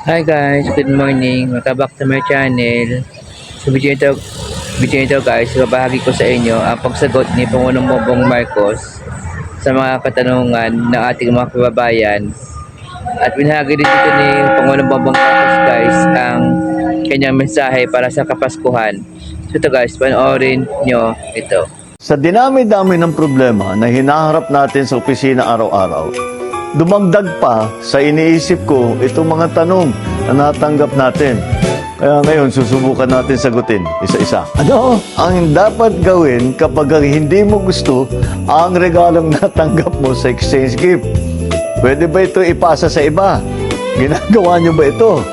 Hi guys, good morning. Welcome back to my channel. Sa video ito guys, babahagi ko sa inyo ang pagsagot ni Pangulong Bongbong Marcos sa mga katanungan ng ating mga kababayan. At binahagi din dito ni Pangulong Bongbong Marcos guys ang kanyang mensahe para sa Kapaskuhan. So ito guys, panoorin nyo ito. Sa dinami-dami ng problema na hinaharap natin sa opisina araw-araw, dumagdag pa sa iniisip ko itong mga tanong na natanggap natin. Kaya ngayon, susubukan natin sagutin isa-isa. Ano ang dapat gawin kapag hindi mo gusto ang regalong natanggap mo sa exchange gift? Pwede ba ito ipasa sa iba? Ginagawa nyo ba ito?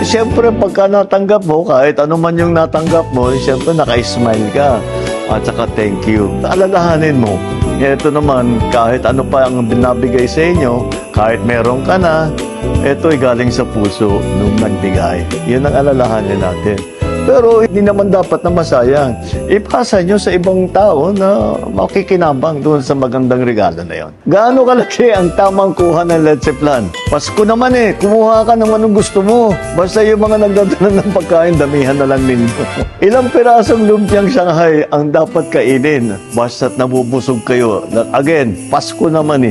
Siyempre, pagka natanggap mo, kahit ano man yung natanggap mo, siyempre naka-smile ka. At saka thank you. Alalahanin mo, ito naman, kahit ano pa ang binabigay sa inyo, kahit meron ka na, ito'y galing sa puso nung nagbigay. Yun ang alalahanin natin. Pero hindi naman dapat na masayang. Ipasa nyo sa ibang tao na makikinabang doon sa magandang regalo na yon. Gaano kalaki ang tamang kuha ng Let's Plan? Pasko naman kumuha ka ng anong gusto mo. Basta yung mga nagdadala ng pagkain, damihan na lang ninyo. Ilang pirasong lumpiang Shanghai ang dapat kainin? Basta't nabubusog kayo. Again, Pasko naman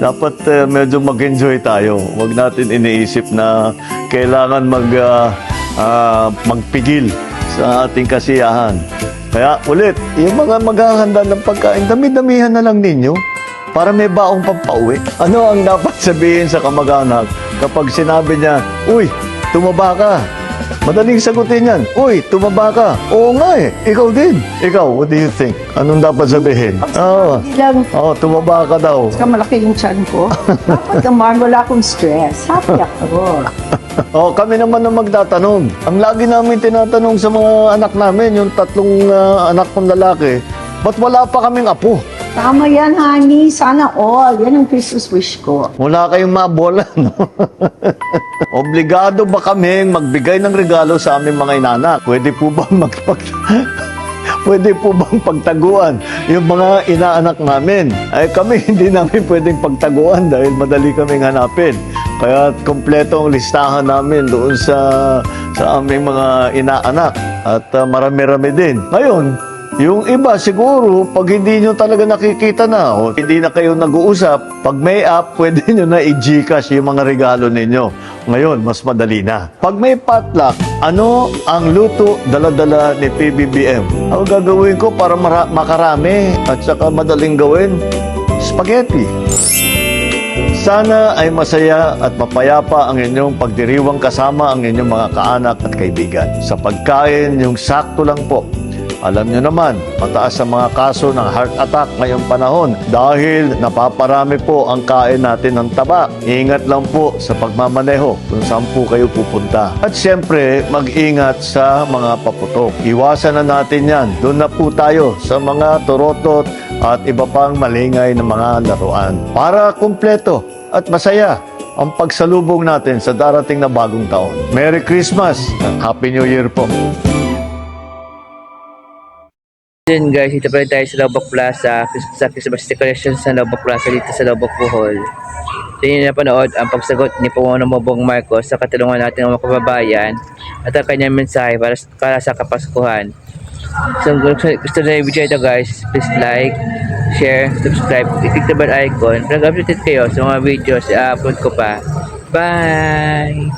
dapat medyo mag-enjoy tayo. Huwag natin iniisip na kailangan magpigil sa ating kasiyahan. Kaya ulit, yung mga maghahanda ng pagkain, dami-damihan na lang ninyo para may baong pampauwi. Ano ang dapat sabihin sa kamag-anak kapag sinabi niya, "Uy, tumaba ka"? Madaling sagutin yan. "Uy, tumaba ka." Oo nga ikaw din. Ikaw, what do you think? Anong dapat sabihin? Tumaba ka daw. Saka malaki yung tiyan ko. Dapat naman wala akong stress. Happy ako. Kami naman ang magtatanong. Ang lagi namin tinatanong sa mga anak namin, yung tatlong anak kong lalaki, ba't wala pa kaming apo? Tama yan, honey. Sana all. Yan ang Christmas wish ko. Wala kayong mabola, no? Obligado ba kaming magbigay ng regalo sa aming mga inanak? Pwede po ba Pwede po bang pagtaguan yung mga inaanak namin? Kami hindi namin pwedeng pagtaguan dahil madali kaming hanapin. Kaya kompleto ang listahan namin doon sa aming mga inaanak at marami-rami din. Ngayon, yung iba siguro, pag hindi nyo talaga nakikita na o hindi na kayo nag-uusap, pag may app, pwede nyo na i-Gcash yung mga regalo ninyo. Ngayon, mas madali na. Pag may potluck, ano ang luto dala-dala ni PBBM? Ang gagawin ko para makarami at saka madaling gawin? Spaghetti. Sana ay masaya at mapayapa ang inyong pagdiriwang kasama ang inyong mga kaanak at kaibigan. Sa pagkain, yung sakto lang po. Alam nyo naman, mataas ang mga kaso ng heart attack ngayong panahon dahil napaparami po ang kain natin ng taba. Ingat lang po sa pagmamaneho kung saan po kayo pupunta. At siyempre, mag-ingat sa mga paputok. Iwasan na natin yan. Doon na po tayo sa mga turotot at iba pang malingay na mga laruan. Para kumpleto at masaya ang pagsalubong natin sa darating na bagong taon. Merry Christmas! Happy New Year po! Then guys, ito pa rin tayo sa Lobak Plaza, sa Christmas decorations sa Lobak Plaza dito sa Lobak Bohol. So yun na panood ang pagsagot ni Pangulong Bongbong Marcos sa katanungan natin ng mga kababayan at ang kanyang mensahe para sa Kapaskuhan. So kung gusto na yung video ito guys, please like, share, subscribe, click the bell icon para updated kayo sa mga videos i-upload ko pa. Bye!